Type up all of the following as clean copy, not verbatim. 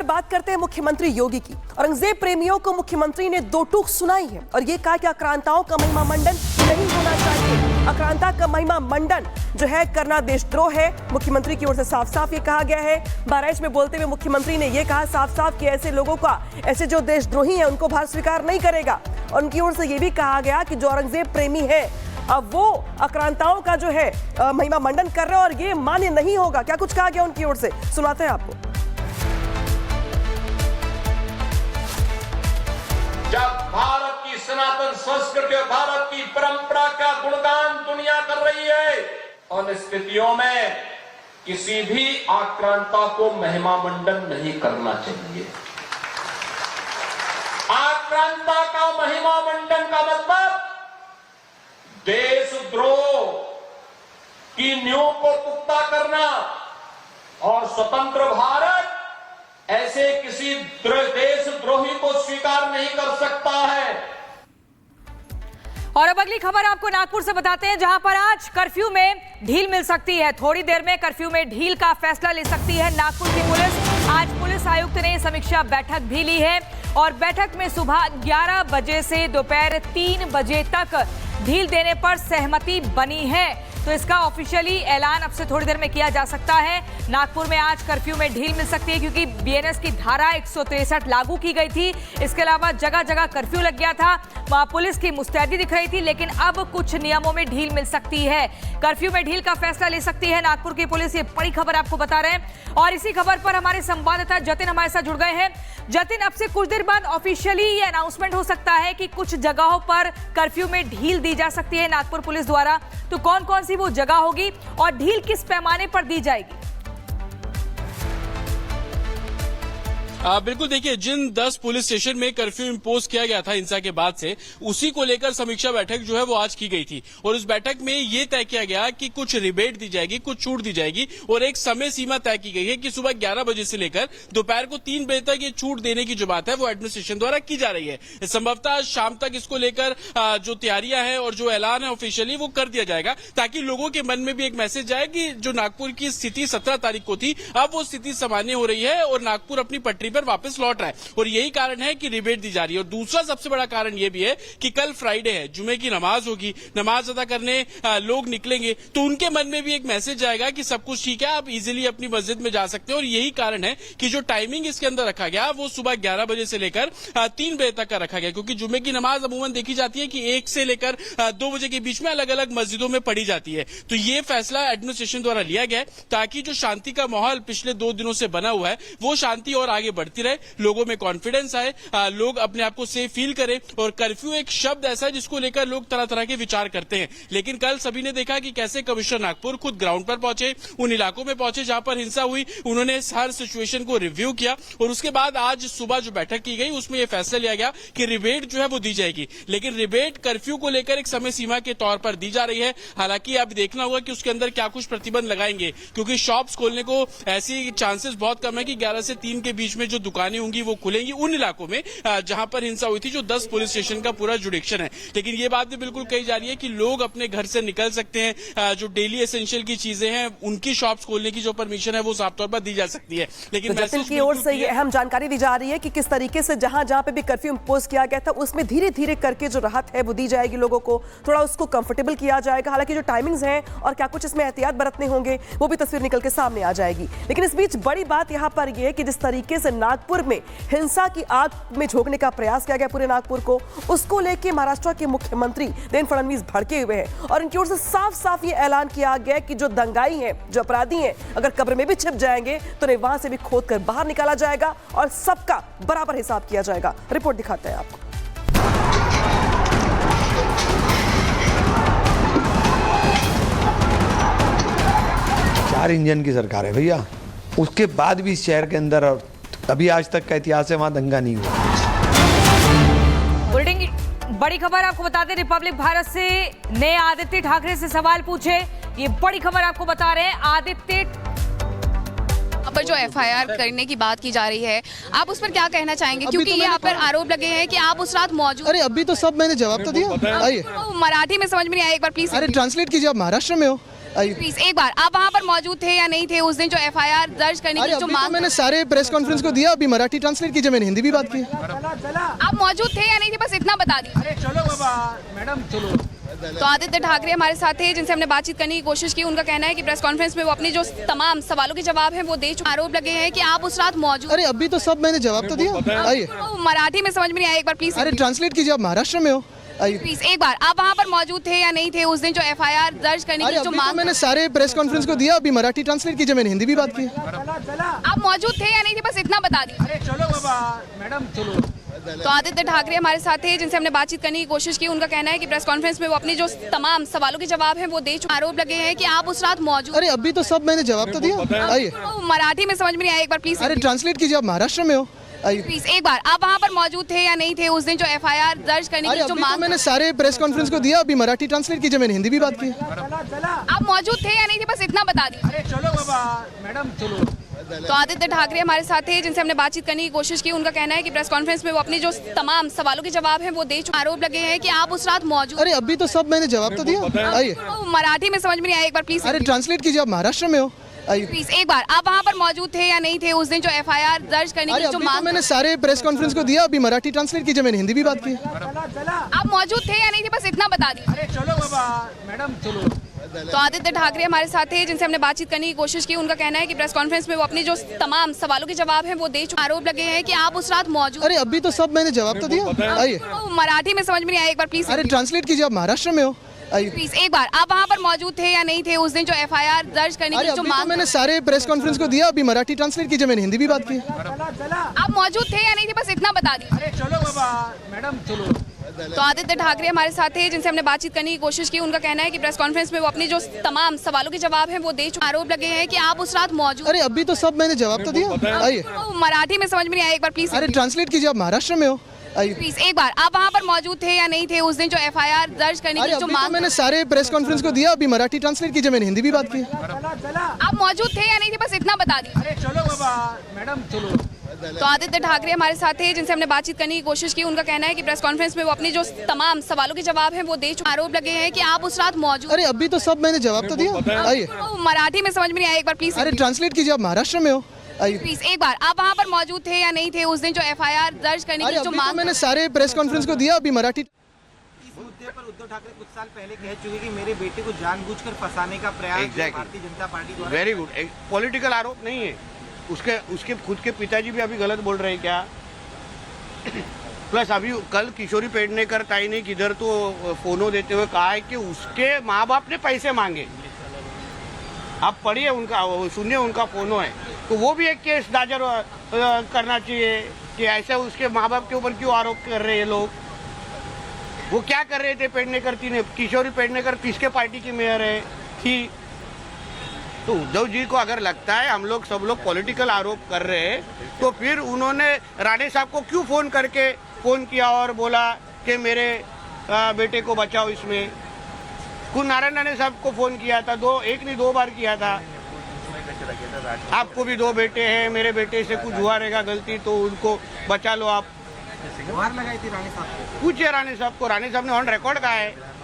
बात करते हैं मुख्यमंत्री योगी की। औरंगजेब प्रेमियों को मुख्यमंत्री ने दो टूक सुनाई है और ये कहा कि आक्रांताओं का महिमा मंडन नहीं होना चाहिए। आक्रांता का महिमा मंडन जो है करना देशद्रोह है। मुख्यमंत्री की ओर से साफ साफ ये कहा गया है। बहराइच में बोलते हुए मुख्यमंत्री ने यह कहा साफ साफ कि ऐसे लोगों का, ऐसे जो देशद्रोही हैं उनको भारत स्वीकार नहीं करेगा। और उनकी ओर से यह भी कहा गया कि जो औरंगजेब प्रेमी है अब वो आक्रांताओं का जो है महिमा मंडन कर रहे हैं और ये मान्य नहीं होगा। क्या कुछ कहा गया उनकी ओर से, सुनाते हैं आपको। जब भारत की सनातन संस्कृति और भारत की परंपरा का गुणगान दुनिया कर रही है, उन स्थितियों में किसी भी आक्रांता को महिमा मंडन नहीं करना चाहिए। आक्रांता का महिमा मंडन का मतलब देशद्रोह की नींव को पुख्ता करना और स्वतंत्र भारत ऐसे किसी देशद्रोही को स्वीकार नहीं कर सकता है। और अब अगली खबर आपको नागपुर से बताते हैं, जहां पर आज कर्फ्यू में ढील मिल सकती है। थोड़ी देर में कर्फ्यू में ढील का फैसला ले सकती है नागपुर की पुलिस। आज पुलिस आयुक्त ने समीक्षा बैठक भी ली है और बैठक में सुबह 11 बजे से दोपहर 3 बजे तक ढील देने पर सहमति बनी है। तो इसका ऑफिशियली ऐलान अब से थोड़ी देर में किया जा सकता है। नागपुर में आज कर्फ्यू में ढील मिल सकती है क्योंकि बीएनएस की धारा 163 लागू की गई थी। इसके अलावा जगह जगह कर्फ्यू लग गया था। वहां पुलिस की मुस्तैदी दिख रही थी, लेकिन अब कुछ नियमों में ढील मिल सकती है। कर्फ्यू में ढील का फैसला ले सकती है नागपुर की पुलिस। ये बड़ी खबर आपको बता रहे हैं और इसी खबर पर हमारे संवाददाता जतिन हमारे साथ जुड़ गए हैं। जतिन, अब से कुछ देर बाद ऑफिशियली ये अनाउंसमेंट हो सकता है कि कुछ जगहों पर कर्फ्यू में ढील दी जा सकती है नागपुर पुलिस द्वारा। तो कौन कौन सी वो जगह होगी और ढील किस पैमाने पर दी जाएगी? बिल्कुल, देखिए, जिन 10 पुलिस स्टेशन में कर्फ्यू इंपोज किया गया था हिंसा के बाद से, उसी को लेकर समीक्षा बैठक जो है वो आज की गई थी। और उस बैठक में ये तय किया गया कि कुछ रिबेट दी जाएगी, कुछ छूट दी जाएगी और एक समय सीमा तय की गई है कि सुबह 11 बजे से लेकर दोपहर को 3 बजे तक ये छूट देने की जो बात है वो एडमिनिस्ट्रेशन द्वारा की जा रही है। संभवतः शाम तक इसको लेकर जो तैयारियां हैं और जो ऐलान है ऑफिशियली वो कर दिया जाएगा, ताकि लोगों के मन में भी एक मैसेज जाए कि जो नागपुर की स्थिति 17 तारीख को थी, अब वो स्थिति सामान्य हो रही है और नागपुर अपनी पटरी पर वापस लौट रहा है। और यही कारण है कि रिबेट दी जा रही है। और दूसरा सबसे बड़ा कारण यह भी है कि कल फ्राइडे है, जुमे की नमाज होगी, नमाज अदा करने लोग निकलेंगे, तो उनके मन में भी एक मैसेज जाएगा कि सब कुछ ठीक है, आप इजीली अपनी मस्जिद में जा सकते हैं। और यही कारण है कि जो टाइमिंग इसके अंदर रखा गया वो सुबह 11 बजे से लेकर 3 बजे तक का रखा गया, क्योंकि जुमे की नमाज अमूमन देखी जाती है कि 1 से लेकर 2 बजे के बीच में अलग अलग मस्जिदों में पढ़ी जाती है। तो ये फैसला एडमिनिस्ट्रेशन द्वारा लिया गया है ताकि जो शांति का माहौल पिछले 2 दिनों से बना हुआ है वो शांति और आगे बढ़ती रहे, लोगों में कॉन्फिडेंस आए, लोग अपने आप को सेफ फील करें। और कर्फ्यू एक शब्द ऐसा है जिसको लेकर लोग तरह तरह के विचार करते हैं, लेकिन कल सभी ने देखा कि कैसे कमिश्नर नागपुर खुद ग्राउंड पर पहुंचे, उन इलाकों में पहुंचे जहां पर हिंसा हुई, उन्होंने हर सिचुएशन को रिव्यू किया। और उसके बाद आज सुबह जो बैठक की गई उसमें यह फैसला लिया गया कि रिबेट जो है वो दी जाएगी, लेकिन रिबेट कर्फ्यू को लेकर एक समय सीमा के तौर पर दी जा रही है। हालांकि अब देखना होगा कि उसके अंदर क्या कुछ प्रतिबंध लगाएंगे, क्योंकि शॉप्स खोलने को ऐसी चांसेस बहुत कम है कि 11 से 3 के बीच में जो दुकानें होंगी वो खुलेंगी उन इलाकों में जहां पर हिंसा हुई थी, जो 10 पुलिस स्टेशन का पूरा जुडिक्शन है। लेकिन ये बात भी बिल्कुल कही जा रही है कि लोग अपने घर से निकल सकते हैं, जो डेली एसेंशियल की चीजें हैं उनकी शॉप्स खोलने की जो परमिशन है वो साफ तौर पर दी जा सकती है। लेकिन तो जतिन की ओर से ये अहम जानकारी दी जा रही है कि किस तरीके से जहां जहां पे भी कर्फ्यू इंपोज किया गया था उसमें धीरे धीरे करके जो राहत है वो दी जाएगी, लोगों को थोड़ा उसको कंफर्टेबल किया जाएगा। हालांकि जो टाइमिंग्स हैं और क्या कुछ इसमें एहतियात बरतने होंगे वो भी तस्वीर निकल के सामने आ जाएगी। लेकिन इस बीच बड़ी बात यहां पर यह है कि जिस तरीके से नागपुर में हिंसा की आग में झोंकने का प्रयास किया गया पूरे नागपुर को, उसको लेके महाराष्ट्र के मुख्यमंत्री देवेंद्र फडणवीस भड़के हुए हैं और इनकी ओर से साफ साफ ये ऐलान किया गया कि जो दंगाई हैं, जो अपराधी हैं, अगर कब्र में भी छिप जाएंगे तो उन्हें वहां से भी खोदकर बाहर निकाला जाएगा और सबका बराबर हिसाब किया जाएगा। रिपोर्ट दिखाते हैं आपको। 4 इंजन की सरकार है भैया, उसके बाद भी इस शहर के अंदर अभी आज तक का इतिहास है वहां दंगा नहीं हुआ। बड़ी खबर आपको बता दें, रिपब्लिक भारत से ने आदित्य ठाकरे से सवाल पूछे। ये बड़ी खबर आपको बता रहे हैं, आदित्य पर जो एफआईआर करने की बात की जा रही है, आप उस पर क्या कहना चाहेंगे? क्योंकि ये आप पर आरोप लगे हैं कि आप उस रात मौजूद। अरे अभी तो सब मैंने जवाब तो दिया। आइए, तो मराठी में समझ में नहीं आया, एक बार प्लीज। अरे ट्रांसलेट कीजिए, आप महाराष्ट्र में हो। आइए। प्लीज एक बार, आप वहाँ पर मौजूद थे या नहीं थे उस दिन जो एफआईआर दर्ज करने की जो अभी मांग? तो मैंने सारे प्रेस कॉन्फ्रेंस को दिया, अभी मराठी ट्रांसलेट कीजिए, मैंने हिंदी भी बात की। आप मौजूद थे या नहीं थे, बस इतना बता दीजिए। चलो बाबा मैडम चलो। तो आदित्य ठाकरे हमारे साथ थे, जिनसे हमने बातचीत करने की कोशिश की। उनका कहना है कि प्रेस कॉन्फ्रेंस में वो अपने जो तमाम सवालों के जवाब हैं वो दे चुके। आरोप लगे हैं कि आप उस रात मौजूद। अरे अभी तो सब मैंने जवाब तो दिया। आइए। तो मराठी में समझ में नहीं आया, एक बार प्लीज। अरे ट्रांसलेट कीजिए, आप महाराष्ट्र में हो। आइए। प्लीज एक बार, आप वहाँ पर मौजूद थे या नहीं थे उस दिन जो एफआईआर दर्ज करने की जो अभी तो मांग? मैंने सारे प्रेस कॉन्फ्रेंस को दिया, अभी मराठी ट्रांसलेट कीजिए, मैंने हिंदी भी बात की। आप मौजूद थे या नहीं थे, बस इतना बता दीजिए। चलो बाबा मैडम चलो। तो आदित्य ठाकरे हमारे साथ थे, जिनसे हमने बातचीत करने की कोशिश की। उनका कहना है कि प्रेस कॉन्फ्रेंस में वो अपने जो तमाम सवालों के जवाब हैं वो दे चुके। आरोप लगे हैं कि आप उस रात मौजूद। अरे अभी तो सब मैंने जवाब तो दिया। आइए। तो मराठी में समझ में नहीं आया, एक बार प्लीज। अरे ट्रांसलेट कीजिए, आप महाराष्ट्र में हो। आइए। प्लीज एक बार, आप वहाँ पर मौजूद थे या नहीं थे उस दिन जो एफआईआर दर्ज करने की जो अभी तो मांग? मैंने सारे प्रेस कॉन्फ्रेंस को दिया, अभी मराठी ट्रांसलेट कीजिए, मैंने हिंदी भी बात की। आप मौजूद थे या नहीं थे, बस इतना बता दीजिए। चलो बाबा मैडम चलो। तो आदित्य ठाकरे हमारे साथ थे, जिनसे हमने बातचीत करने की कोशिश की। उनका कहना है कि प्रेस कॉन्फ्रेंस में वो अपने जो तमाम सवालों के जवाब हैं वो दे चुके। आरोप लगे हैं कि आप उस रात मौजूद। अरे अभी तो सब मैंने जवाब तो दिया। आइए। तो मराठी में समझ में नहीं आया, एक बार प्लीज। अरे ट्रांसलेट कीजिए, आप महाराष्ट्र में हो। आइए। प्लीज एक बार, आप वहाँ पर मौजूद थे या नहीं थे उस दिन जो एफआईआर दर्ज करने की जो अभी तो मांग? मैंने सारे प्रेस कॉन्फ्रेंस को दिया, अभी मराठी ट्रांसलेट कीजिए, मैंने हिंदी भी बात की। आप मौजूद थे या नहीं थे, बस इतना बता दीजिए। चलो बाबा मैडम चलो। तो आदित्य ठाकरे हमारे साथ थे, जिनसे हमने बातचीत करने की कोशिश की। उनका कहना है कि प्रेस कॉन्फ्रेंस में वो अपने जो तमाम सवालों के जवाब हैं वो दे चुके। आरोप लगे हैं कि आप उस रात मौजूद। अरे अभी तो सब मैंने जवाब तो दिया। आइए। तो मराठी में समझ में नहीं आया, एक बार प्लीज। अरे ट्रांसलेट कीजिए, आप महाराष्ट्र में हो। आइए। प्लीज एक बार, आप वहाँ पर मौजूद थे या नहीं थे उस दिन जो एफआईआर दर्ज करने की जो अभी तो मांग? मैंने सारे प्रेस कॉन्फ्रेंस को दिया, अभी मराठी ट्रांसलेट कीजिए, मैंने हिंदी भी बात की। आप मौजूद थे या नहीं थे, बस इतना बता दीजिए। चलो बाबा मैडम चलो। तो आदित्य ठाकरे हमारे साथ थे, जिनसे हमने बातचीत करने की कोशिश की। उनका कहना है कि प्रेस कॉन्फ्रेंस में वो अपने जो तमाम सवालों के जवाब हैं वो दे चुके। आरोप लगे हैं कि आप उस रात मौजूद। अरे अभी तो सब मैंने जवाब तो दिया। आइए। तो मराठी में समझ में नहीं आया, एक बार प्लीज। अरे ट्रांसलेट कीजिए, आप महाराष्ट्र में हो। आइए। प्लीज एक बार, आप वहाँ पर मौजूद थे या नहीं थे उस दिन जो एफआईआर दर्ज करने की जो अभी तो मांग? मैंने सारे प्रेस कॉन्फ्रेंस को दिया, अभी मराठी ट्रांसलेट कीजिए, मैंने हिंदी भी बात की। आप मौजूद थे या नहीं थे, बस इतना बता दीजिए। चलो बाबा मैडम चलो। तो आदित्य ठाकरे हमारे साथ थे, जिनसे हमने बातचीत करने की कोशिश की। उनका कहना है कि प्रेस कॉन्फ्रेंस में वो अपने जो तमाम सवालों के जवाब हैं वो दे चुके। आरोप लगे हैं कि आप उस रात मौजूद। अरे अभी तो सब मैंने जवाब तो दिया। आइए। तो मराठी में समझ में नहीं आया, एक बार प्लीज। अरे ट्रांसलेट कीजिए, आप महाराष्ट्र में हो। आइए। प्लीज एक बार, आप वहाँ पर मौजूद थे या नहीं थे उस दिन जो एफआईआर दर्ज करने की जो अभी तो मांग? मैंने सारे प्रेस कॉन्फ्रेंस को दिया, अभी मराठी। इस मुद्दे पर उद्धव ठाकरे कुछ साल पहले कह चुके कि मेरे बेटे को जानबूझकर फंसाने का प्रयास भारतीय जनता पार्टी द्वारा। Very good. एक पॉलिटिकल आरोप नहीं है। उसके खुद के पिताजी भी अभी गलत बोल रहे हैं क्या? प्लस अभी कल किशोरी पेडनेकर ताई ने किधर तो फोनो देते हुए कहा है कि उसके माँ बाप ने पैसे मांगे। आप पढ़िए उनका, सुनिए उनका फोनो है। तो वो भी एक केस दायर करना चाहिए कि ऐसे उसके माँ बाप के ऊपर क्यों आरोप कर रहे हैं लोग। वो क्या कर रहे थे पेडनेकर ने? किशोरी पेडनेकर किसके पार्टी की मेयर है थी? तो उद्धव जी को अगर लगता है हम लोग सब लोग पॉलिटिकल आरोप कर रहे हैं, तो फिर उन्होंने राणे साहब को क्यों फोन किया और बोला कि मेरे बेटे को बचाओ इसमें? कुल नारायण राणे साहब को फोन किया था, एक नहीं दो बार किया था। आपको भी दो बेटे हैं, मेरे बेटे से कुछ हुआ रहेगा गलती तो उनको बचा लो आप। गुहार लगाई थी राणे साहब को। पूछिए राणे साहब को, राणे साहब ने ऑन रिकॉर्ड कहा है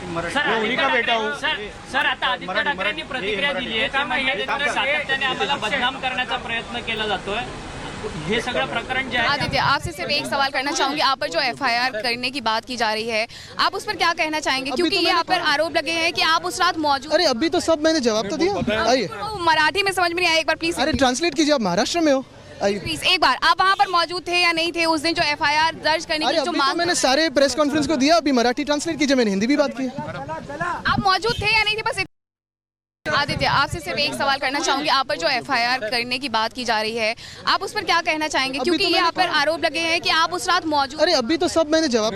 मैं उन्हीं का बेटा हूँ। सर आता आदित्य ठाकरेंनी प्रतिक्रिया दिली आहे त्यामुळे हे देखील सातत्याने आम्हाला बदनाम करण्याचा प्रयत्न केला जातोय। हे सगळं प्रकरण जे आहे आदित्य, आपसे सिर्फ एक सवाल करना चाहूंगी। आप पर जो एफआईआर करने की बात की जा रही है, आप उस पर क्या कहना चाहेंगे? क्योंकि ये आप पर आरोप लगे हैं कि आप उस रात मौजूद। अरे अभी तो सब मैंने जवाब तो दिया। आइए। तो मराठी में समझ में नहीं आया, एक बार प्लीज। अरे ट्रांसलेट कीजिए, आप महाराष्ट्र में हो। आइए। प्लीज एक बार, आप वहाँ पर मौजूद थे या नहीं थे उस दिन जो एफआईआर दर्ज करने की जो अभी तो मांग? मैंने सारे प्रेस कॉन्फ्रेंस को दिया, अभी मराठी ट्रांसलेट कीजिए, मैंने हिंदी भी बात की। आप मौजूद थे या नहीं थे, बस आदित्य, आपसे सिर्फ एक सवाल करना चाहूंगी। आप पर जो एफआईआर करने की बात की जा रही है, आप उस पर क्या कहना चाहेंगे? क्योंकि ये आप पर आरोप लगे हैं कि आप उस रात मौजूद। अरे अभी तो सब मैंने जवाब